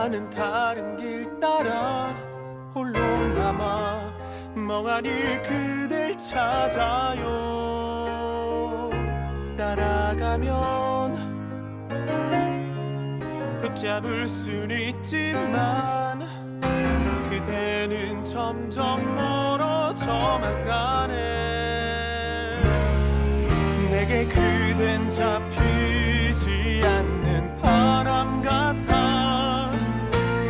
나는 다른 길 따라 홀로 남아 멍하니 그댈 찾아요. 따라가면 붙잡을 순 있지만 그대는 점점 멀어져만 가네. 내게 그댄 잡히지 않는 바람 같아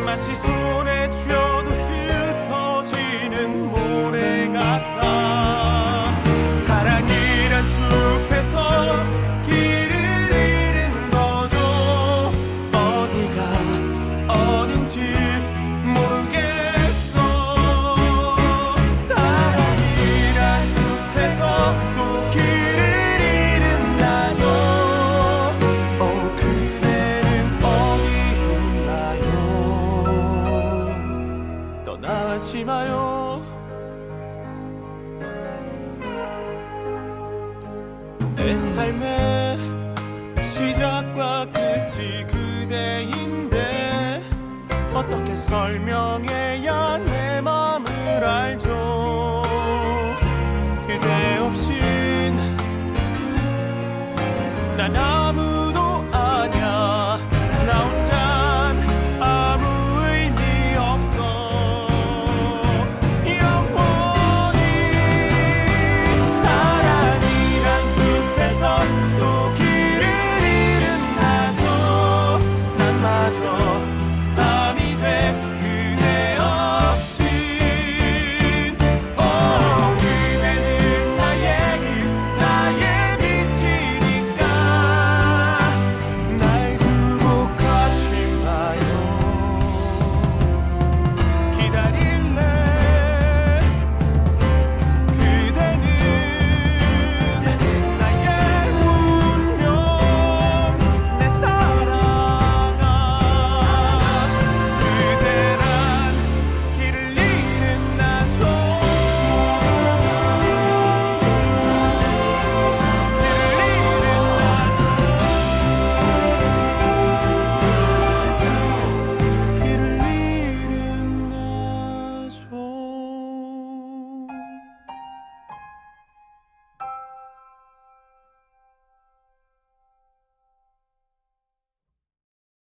마치 손에 쥐어도 흩어지는 모래 같아. 사랑이란 숲에서 길을 잃은 거죠. 어디가 어딘지 모르겠어. 사랑이란 숲에서 또 길을 잃은다죠. 그대는 어디 있나요? 떠나지 마요. 내 삶의 시작과 끝이 그대인데 어떻게 설명해야 내 맘을 알죠. 그대 없인 난 아무